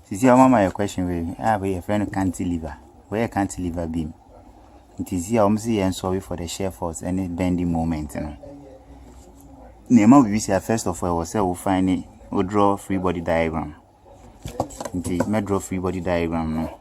See your mama your question with we a friend cantilever. Where a cantilever beam. It is here and sorry for the shear force any bending moment. Name we say first of all we'll find it. We'll draw free body diagram. May draw free body diagram now.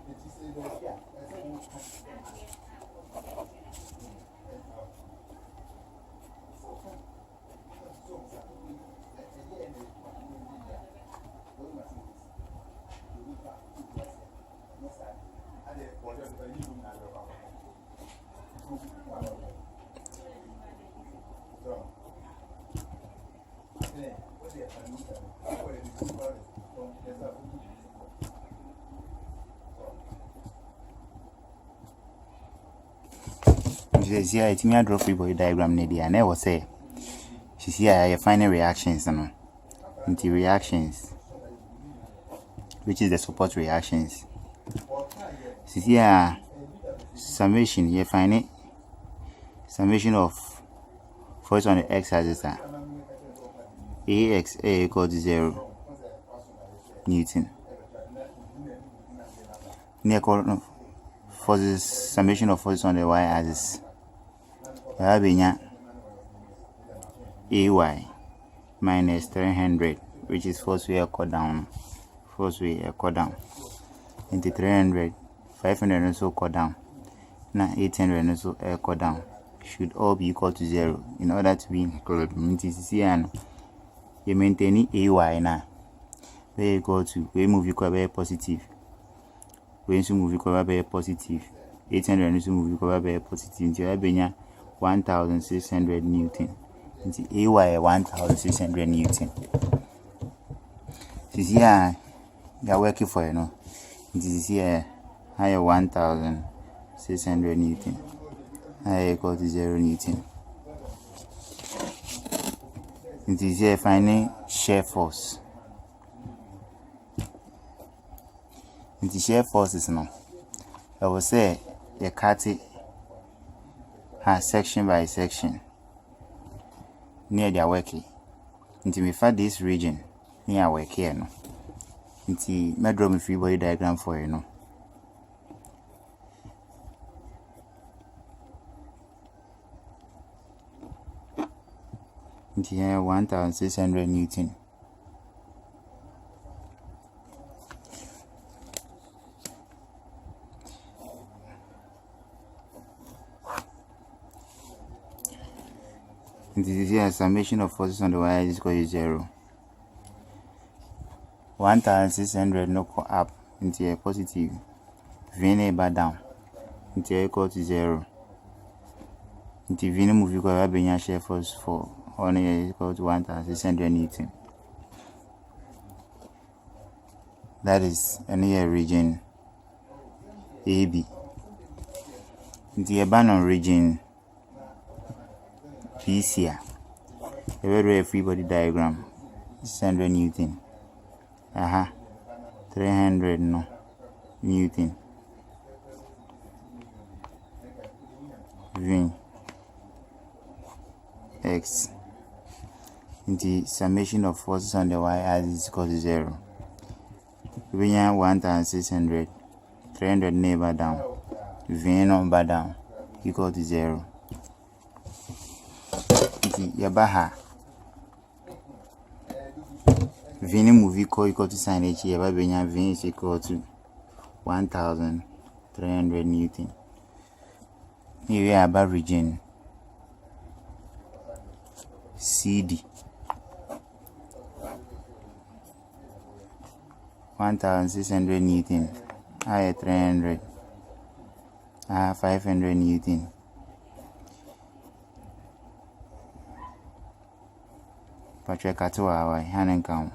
Here it's me draw free body diagram near and I was say she's here I find reactions into reactions, which is the support reactions. She's here summation you find it summation of force on the x-axis AX equal to 0 Newton. Near forces summation of forces on the y-axis. AY minus 300, which is force we equal down. Force we equal down into 300, 500 also equal down. Now 800 also equal down. Should all be equal to 0 in order to be in equilibrium. You maintain AY now. We equal to we move equal by positive. We also move equal by positive. 800 also move equal by positive. Into 1,600 Newton. Into AY 1,600 Newton. This here you are working for This is here higher 1,600 Newton. I equal to 0 Newton. It is here finding shear force. The shear force is now. I will say you cut it section by section near their working. Until we find this region near work here no. Until my drawing free body diagram for Here 1,600 Newton. This is here summation of forces on the y is equal to 0. 1,600 no go up into a positive. V bar down into equal to 0. Into V move equal to shear force for on is equal to 1,600 Newton. That is any region AB. The abandoned region BC. A very free body diagram. 600 Newton. 300 no Newton. V X. The summation of forces on the y-axis is equal to 0. We have 1,600, 300 neighbor down, V number down equal to 0. Yabaha V move equal to sign H. Yababenya V is equal to 1,300 Newton. Here we are about region CD. 1,600 Newton, higher 300, 500 Newton. Patrick Katuawa, Hanan count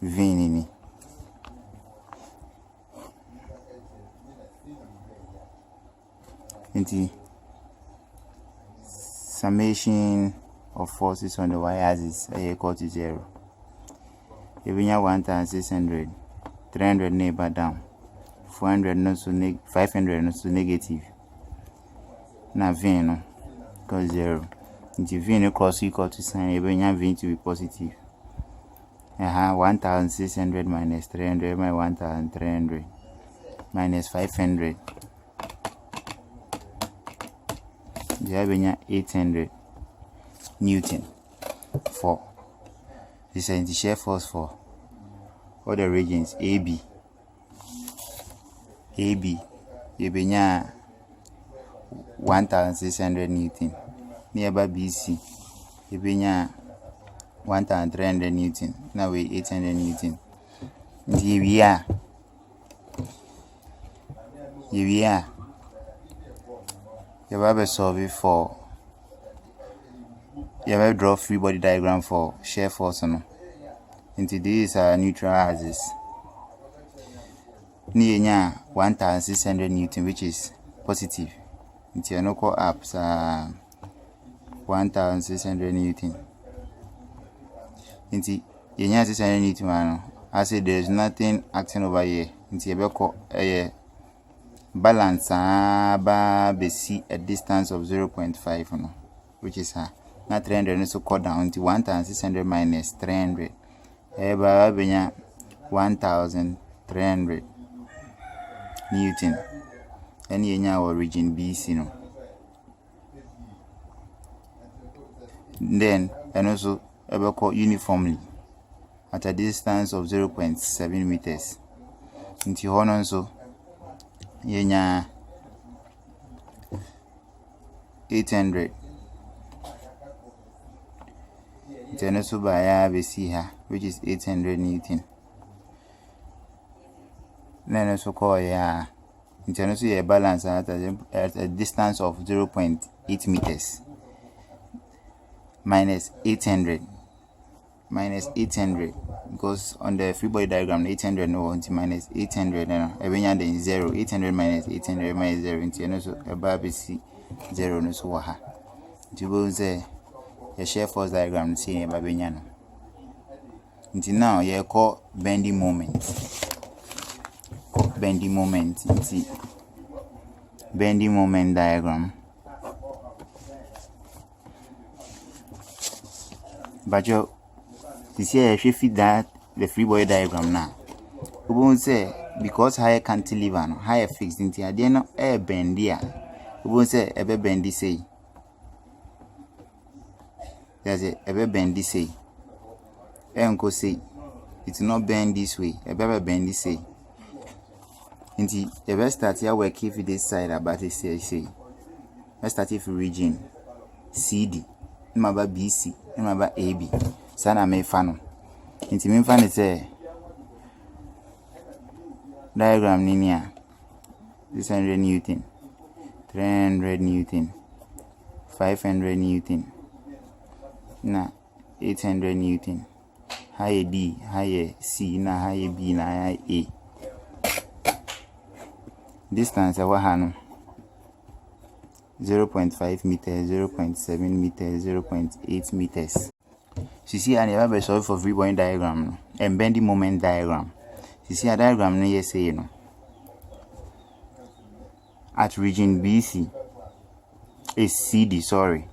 Vinini. Into summation of forces on the y-axis equal to 0. If we have 1,600, 300 neighbor down, 400 not so 500 not so negative. Now V no equals 0. Into V no cross equal to sign, we have V to be positive. 1600 minus 300 my 1300 minus 500. You have 800 Newton for this is the shear force for all the regions AB. You have 1600 Newton. Nearby BC, you have 1300 Newton. Now we 800 Newton. Here we are. You have a survey for. You have a draw free body diagram for shear force. Into this neutral axis. Near 1600 Newton, which is positive. Into your local apps 1600 Newton. Into your 600 Newton. I say there's nothing acting over here. Into your balance BC a distance of 0.5, which is not 300. So cut down to 1600 minus 300. 1300 Newton. And in our region BC. Then and also able uniformly at a distance of 0.7 meters. Into Honon so yenya 800. Then also by BC here, which is 800 Newton. Then also call international balance at a distance of 0.8 meters. Minus 800 because on the free body diagram 800 no until minus 800 everything then 0 800 minus 800 minus 0 into so above BC 0 no so ha you say a shear force diagram see babenya no until now you call bending moment into bending moment diagram. But you see, if you fit that the free body diagram now, we won't say because higher cantilever, higher fixed into a dinner, a bend here. We won't say ever bendy say. There's a ever bendy say. Uncle say it's not bend this way, a better bendy say. Into the best start here, we keep this side about it say. Let's start with region CD. Remember BC, remember AB. Sana me fano. Inti me fan say diagram linear 600 Newton, 300 Newton, 500 Newton, na 800 Newton. High D, high C, na high B, na high A. Distance of hano 0.5 meters, 0.7 meters, 0.8 meters. You see, I never solve for free body diagram and bending moment diagram. You see a diagram no say you know. At region BC is CD, sorry.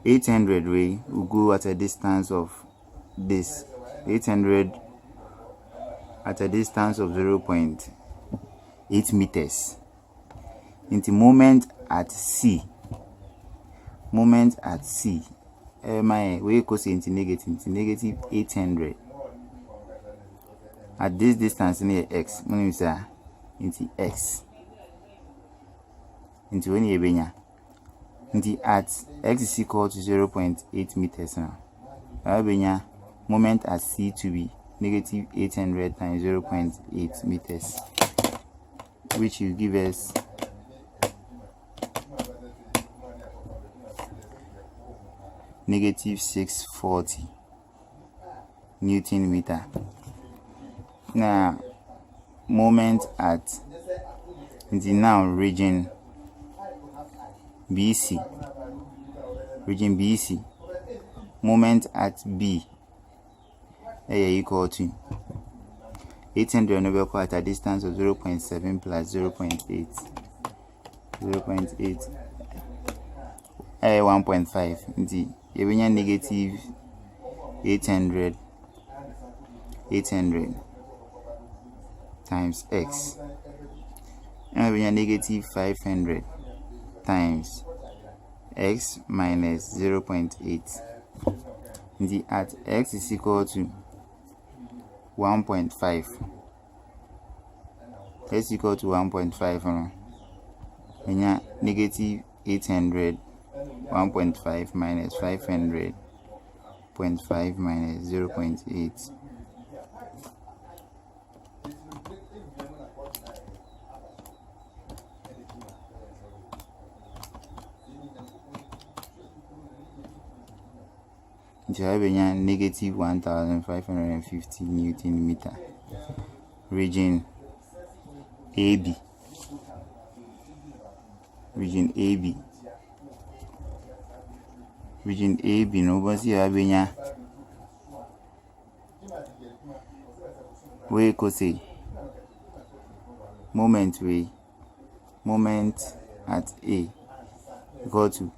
800 way will go at a distance of this 800 at a distance of 0.8 meters. Into moment at C. My way goes into negative 800. At this distance near X, into X. Into when you benya. Into at X is equal to 0.8 meters now. Benya moment at C to be negative 800 times 0.8 meters, which will give us negative 640 Newton meter. Now, moment at the now region BC, moment at B equal to 800 over at a distance of 0.7 plus 0.8, 1.5. You have negative 800 times x, and we have negative 500 times x minus 0.8. At x is equal to 1.5, x equal to 1.5, we have negative 800 1.5 minus 500 0.5 minus 0.8. So I have negative 1550 Newton meter. Region AB. Region AB. Region AB no but see have we could say moment at A equal to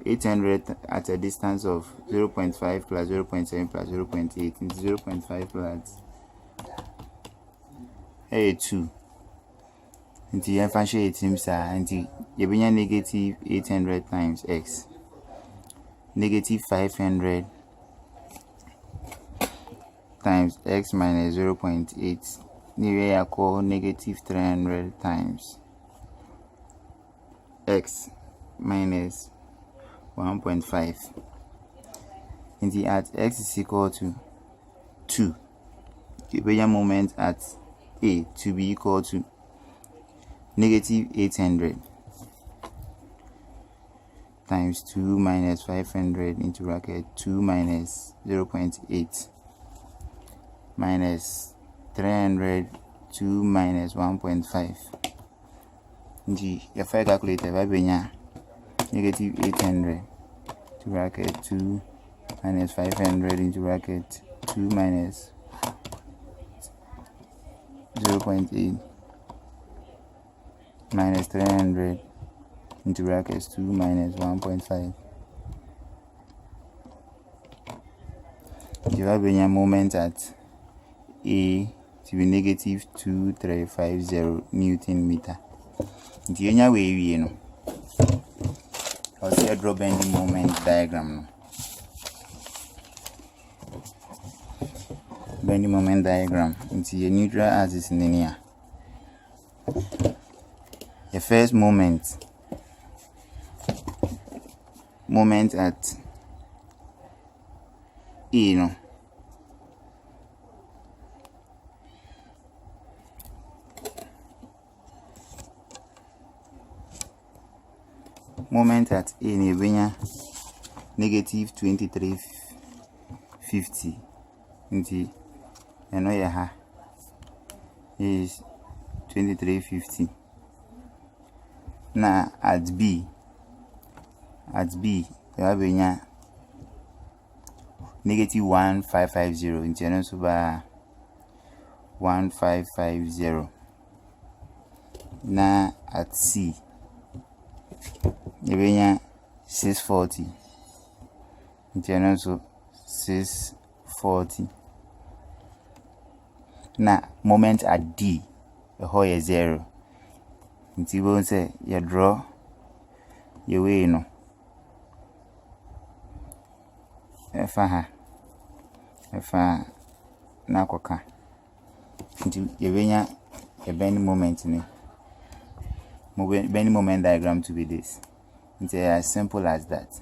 800 at a distance of 0.5 plus 0.7 plus 0.8 into 0.5 plus A2 into the function 18 into you negative 800 times x, negative 500 times x minus 0.8. Near I call negative 300 times x minus 1.5. And at x is equal to 2. The moment at A to be equal to negative 800 times 2 minus 500 into bracket 2 minus 0.8 minus 300 2 minus 1.5. If I calculate it, negative 800 to bracket 2 minus 500 into bracket 2 minus 0.8 minus 300 into brackets 2 minus 1.5. You have a moment at A to be negative 2350 Newton meter. The only way you know. I'll see a draw bending moment diagram now. Bending moment diagram into a neutral axis linear. The first moment at E no. Moment at A near negative 2350 into is 2350. Now at B you have negative 1550 into so 1550. Now at C you 640 into so 640. Now moment at D the whole is 0. Until you say you draw your way no. Efa na kwaka. Until you benya a bending moment ni. Bending moment diagram to be this. It's as simple as that.